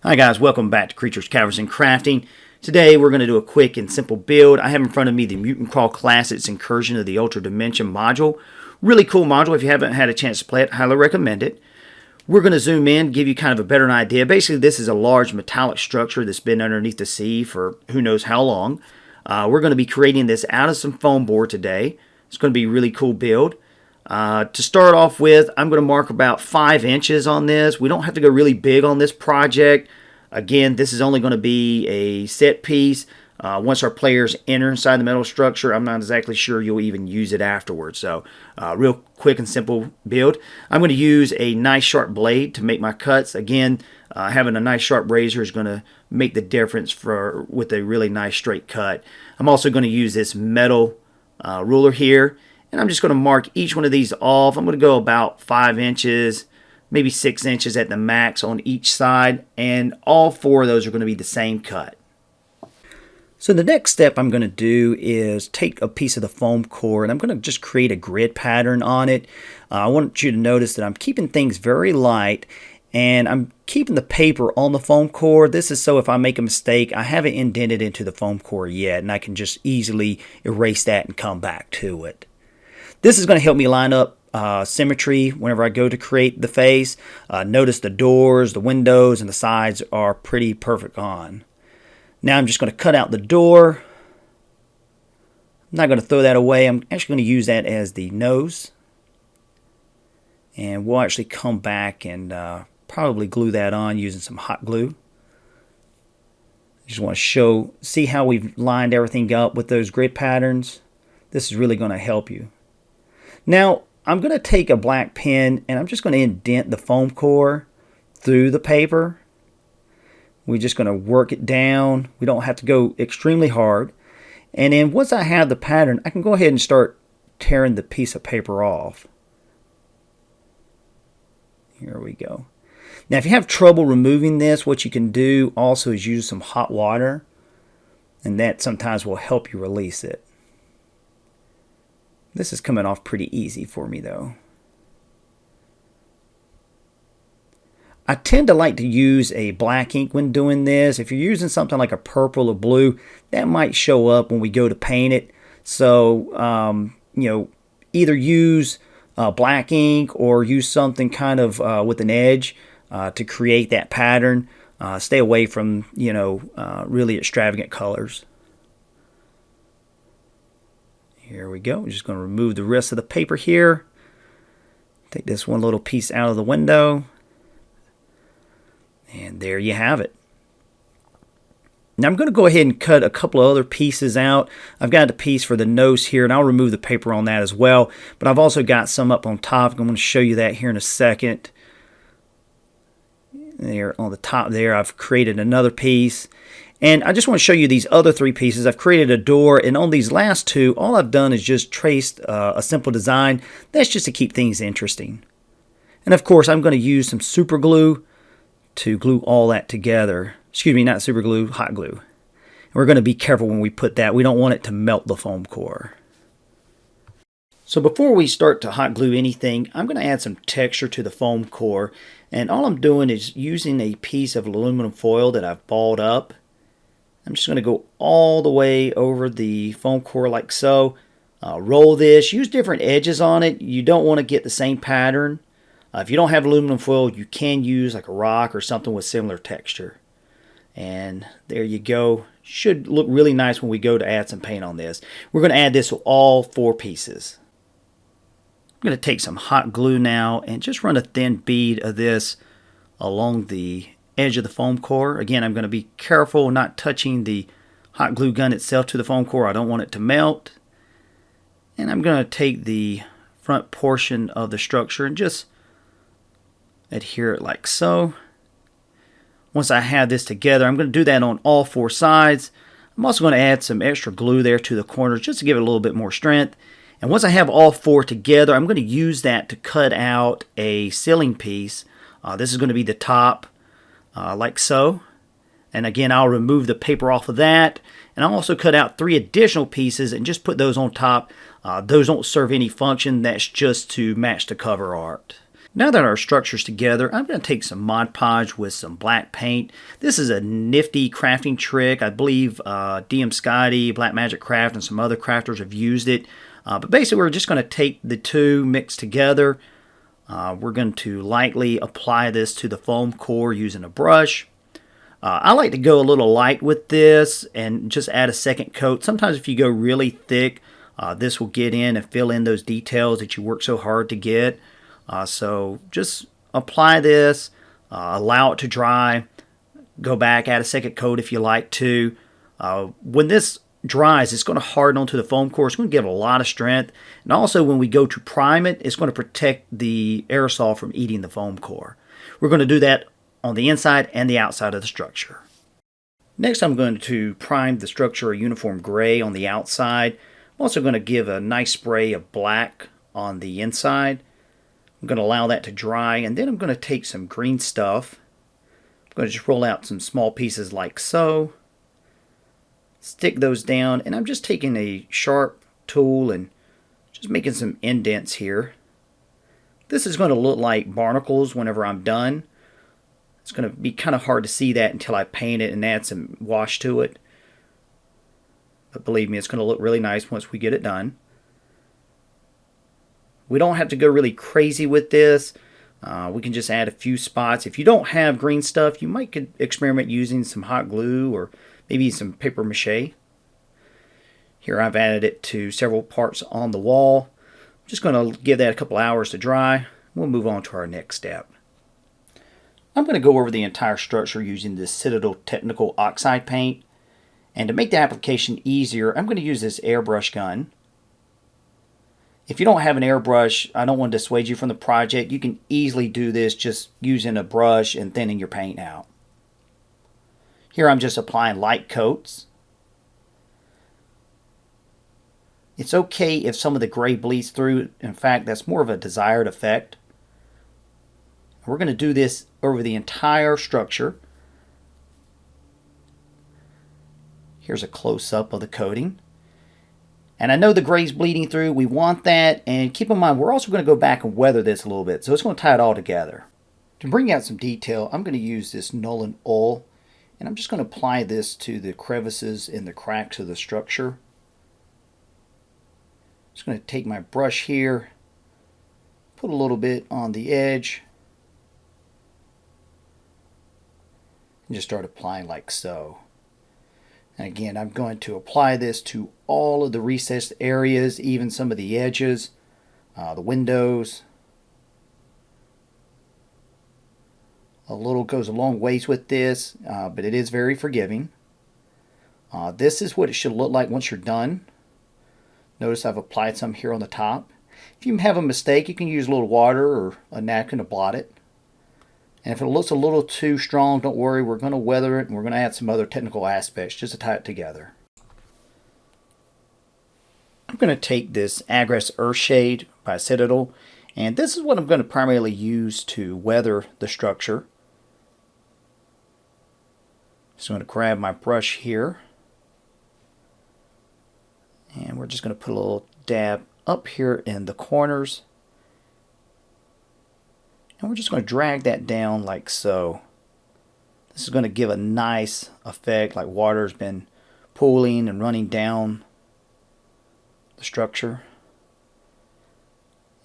Hi guys, welcome back to Creatures, Caverns, and Crafting. Today we're going to do a quick and simple build. I have in front of me the Mutant Crawl Classics Incursion of the Ultradimension module. Really cool module. If you haven't had a chance to play it, highly recommend it. We're going to zoom in, give you kind of a better idea. Basically, this is a large metallic structure that's been underneath the sea for who knows how long. We're going to be creating this out of some foam board today. It's going to be a really cool build. To start off with, I'm going to mark about 5 inches on this. We don't have to go really big on this project. Again, this is only going to be a set piece. Once our players enter inside the metal structure, I'm not exactly sure you'll even use it afterwards. So, real quick and simple build. I'm going to use a nice sharp blade to make my cuts. Again, having a nice sharp razor is going to make the difference with a really nice straight cut. I'm also going to use this metal ruler here. And I'm just going to mark each one of these off. I'm going to go about 5 inches, maybe 6 inches at the max on each side. And all 4 of those are going to be the same cut. So the next step I'm going to do is take a piece of the foam core and I'm going to just create a grid pattern on it. I want you to notice that I'm keeping things very light and I'm keeping the paper on the foam core. This is so if I make a mistake, I haven't indented into the foam core yet and I can just easily erase that and come back to it. This is going to help me line up symmetry whenever I go to create the face. Notice the doors, the windows, and the sides are pretty perfect on. Now I'm just going to cut out the door. I'm not going to throw that away. I'm actually going to use that as the nose. And we'll actually come back and probably glue that on using some hot glue. Just want to see how we've lined everything up with those grid patterns. This is really going to help you. Now, I'm going to take a black pen and I'm just going to indent the foam core through the paper. We're just going to work it down. We don't have to go extremely hard. And then once I have the pattern, I can go ahead and start tearing the piece of paper off. Here we go. Now, if you have trouble removing this, what you can do also is use some hot water. And that sometimes will help you release it. This is coming off pretty easy for me though. I tend to like to use a black ink when doing this. If you're using something like a purple or blue, that might show up when we go to paint it. So, either use black ink or use something kind of with an edge to create that pattern. Stay away from, really extravagant colors. Here we go. We're just going to remove the rest of the paper here. Take this one little piece out of the window. And there you have it. Now I'm going to go ahead and cut a couple of other pieces out. I've got a piece for the nose here, and I'll remove the paper on that as well. But I've also got some up on top. I'm going to show you that here in a second. There on the top there, I've created another piece. And I just want to show you these other 3 pieces. I've created a door, and on these last 2, all I've done is just traced a simple design. That's just to keep things interesting. And of course, I'm going to use some super glue to glue all that together. Excuse me, not super glue, hot glue. And we're going to be careful when we put that. We don't want it to melt the foam core. So before we start to hot glue anything, I'm going to add some texture to the foam core. And all I'm doing is using a piece of aluminum foil that I've balled up. I'm just going to go all the way over the foam core like so. Roll this. Use different edges on it. You don't want to get the same pattern. If you don't have aluminum foil, you can use like a rock or something with similar texture. And there you go. Should look really nice when we go to add some paint on this. We're going to add this to all 4 pieces. I'm going to take some hot glue now and just run a thin bead of this along the edge of the foam core. Again, I'm going to be careful not touching the hot glue gun itself to the foam core. I don't want it to melt. And I'm going to take the front portion of the structure and just adhere it like so. Once I have this together, I'm going to do that on all 4 sides. I'm also going to add some extra glue there to the corners just to give it a little bit more strength. And once I have all 4 together, I'm going to use that to cut out a ceiling piece. This is going to be the top. Like so. And again, I'll remove the paper off of that. And I'll also cut out 3 additional pieces and just put those on top. Those don't serve any function. That's just to match the cover art. Now that our structure's together, I'm going to take some Mod Podge with some black paint. This is a nifty crafting trick. I believe DM Scotty, Black Magic Craft, and some other crafters have used it. But basically, we're just going to take the two mixed together. We're going to lightly apply this to the foam core using a brush. I like to go a little light with this and just add a second coat. Sometimes if you go really thick, this will get in and fill in those details that you work so hard to get. So just apply this, allow it to dry, go back, add a second coat if you like to. When this dries, it's going to harden onto the foam core. It's going to give it a lot of strength. And also when we go to prime it, it's going to protect the aerosol from eating the foam core. We're going to do that on the inside and the outside of the structure. Next, I'm going to prime the structure a uniform gray on the outside. I'm also going to give a nice spray of black on the inside. I'm going to allow that to dry, and then I'm going to take some green stuff. I'm going to just roll out some small pieces like so. Stick those down, and I'm just taking a sharp tool and just making some indents here. This is going to look like barnacles whenever I'm done. It's going to be kind of hard to see that until I paint it and add some wash to it. But believe me, it's going to look really nice once we get it done. We don't have to go really crazy with this. We can just add a few spots. If you don't have green stuff, you might could experiment using some hot glue or maybe some paper mache. Here I've added it to several parts on the wall. I'm just going to give that a couple hours to dry. We'll move on to our next step. I'm going to go over the entire structure using this Citadel Technical Oxide paint. And to make the application easier, I'm going to use this airbrush gun. If you don't have an airbrush, I don't want to dissuade you from the project. You can easily do this just using a brush and thinning your paint out. Here I'm just applying light coats. It's okay if some of the gray bleeds through. In fact, that's more of a desired effect. We're going to do this over the entire structure. Here's a close-up of the coating. And I know the gray's bleeding through. We want that. And keep in mind, we're also going to go back and weather this a little bit. So it's going to tie it all together. To bring out some detail, I'm going to use this Nolan oil. And I'm just going to apply this to the crevices in the cracks of the structure. Just going to take my brush here, put a little bit on the edge, and just start applying like so. And again, I'm going to apply this to all of the recessed areas, even some of the edges, the windows. A little goes a long ways with this, but it is very forgiving. This is what it should look like once you're done. Notice I've applied some here on the top. If you have a mistake, you can use a little water or a napkin to blot it. And if it looks a little too strong, don't worry, we're going to weather it and we're going to add some other technical aspects just to tie it together. I'm going to take this Aggress Earthshade by Citadel, and this is what I'm going to primarily use to weather the structure. So I'm going to grab my brush here, and we're just going to put a little dab up here in the corners. And we're just going to drag that down like so. This is going to give a nice effect, like water's been pooling and running down the structure.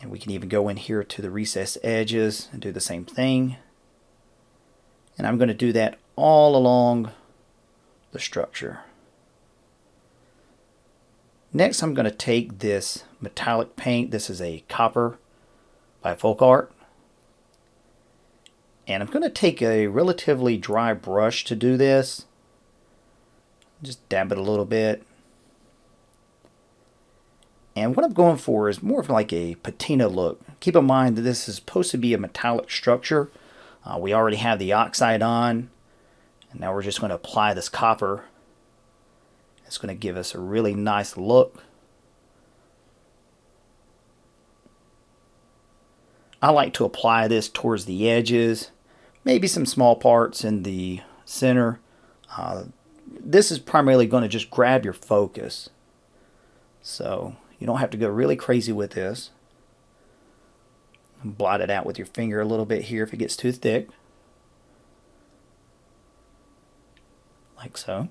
And we can even go in here to the recessed edges and do the same thing. And I'm going to do that all along the structure. Next, I'm going to take this metallic paint. This is a copper by Folk Art. And I'm going to take a relatively dry brush to do this. Just dab it a little bit. And what I'm going for is more of like a patina look. Keep in mind that this is supposed to be a metallic structure. We already have the oxide on. And now we're just going to apply this copper. It's going to give us a really nice look. I like to apply this towards the edges, maybe some small parts in the center. This is primarily going to just grab your focus. So you don't have to go really crazy with this. Blot it out with your finger a little bit here if it gets too thick. Like so.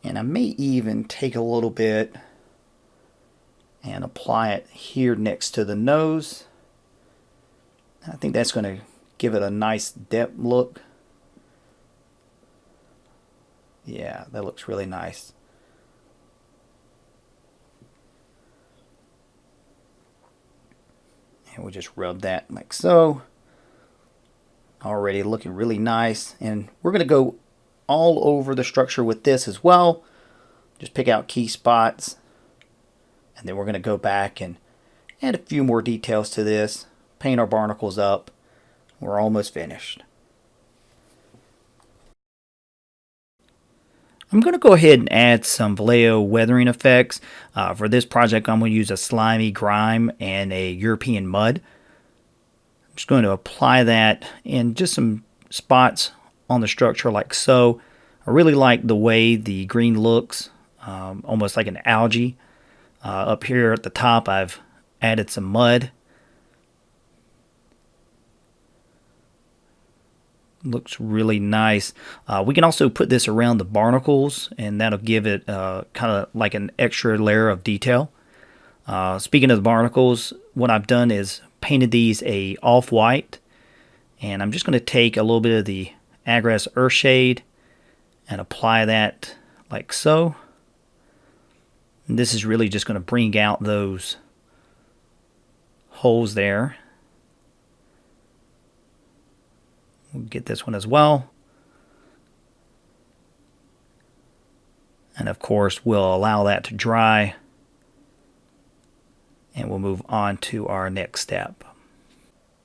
And I may even take a little bit and apply it here next to the nose. I think that's going to give it a nice depth look. Yeah, that looks really nice. And we'll just rub that like so. Already looking really nice. And we're going to go all over the structure with this as well. Just pick out key spots. And then we're going to go back and add a few more details to this. Paint our barnacles up. We're almost finished. I'm going to go ahead and add some Vallejo weathering effects. For this project, I'm going to use a slimy grime and a European mud. I'm just going to apply that in just some spots on the structure like so. I really like the way the green looks, almost like an algae. Up here at the top, I've added some mud. Looks really nice. We can also put this around the barnacles, and that'll give it kind of like an extra layer of detail. Speaking of the barnacles, what I've done is painted these a off-white, and I'm just going to take a little bit of the Agreste Earthshade and apply that like so. And this is really just going to bring out those holes there. We'll get this one as well. And of course, we'll allow that to dry. And we'll move on to our next step.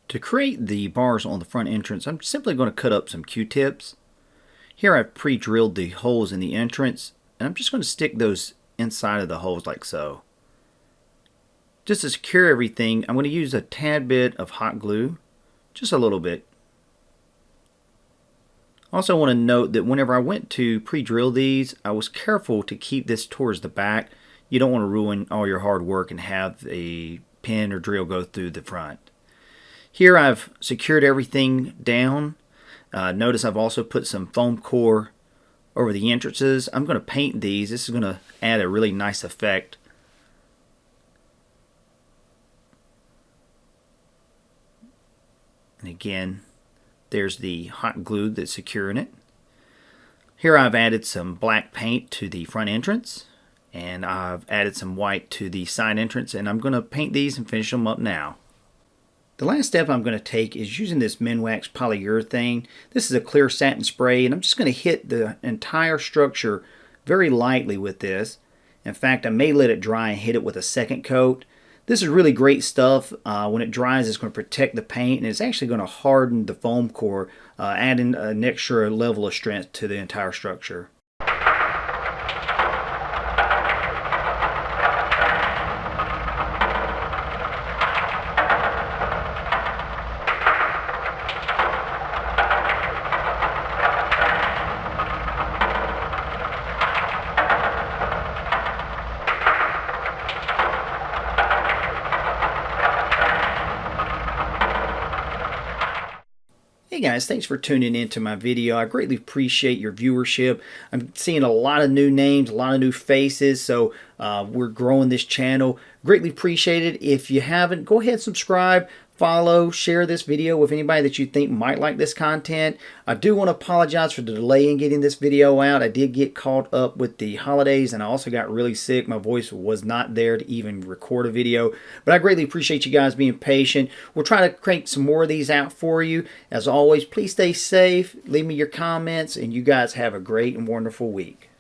To create the bars on the front entrance, I'm simply going to cut up some Q-tips. Here I've pre-drilled the holes in the entrance, and I'm just going to stick those inside of the holes like so. Just to secure everything, I'm going to use a tad bit of hot glue, just a little bit. Also want to note that whenever I went to pre-drill these, I was careful to keep this towards the back. You don't want to ruin all your hard work and have a pin or drill go through the front. Here I've secured everything down. Notice I've also put some foam core over the entrances. I'm going to paint these. This is going to add a really nice effect. And again, there's the hot glue that's securing it. Here I've added some black paint to the front entrance, and I've added some white to the side entrance, and I'm going to paint these and finish them up now. The last step I'm going to take is using this Minwax polyurethane. This is a clear satin spray, and I'm just going to hit the entire structure very lightly with this. In fact, I may let it dry and hit it with a second coat. This is really great stuff. When it dries, it's going to protect the paint, and it's actually going to harden the foam core, adding an extra level of strength to the entire structure. Hey guys, thanks for tuning in to my video. I greatly appreciate your viewership. I'm seeing a lot of new names, a lot of new faces, so we're growing this channel. Greatly appreciate it. If you haven't, go ahead and subscribe, follow, share this video with anybody that you think might like this content. I do want to apologize for the delay in getting this video out. I did get caught up with the holidays, and I also got really sick. My voice was not there to even record a video, but I greatly appreciate you guys being patient. We'll try to crank some more of these out for you. As always, please stay safe, leave me your comments, and you guys have a great and wonderful week.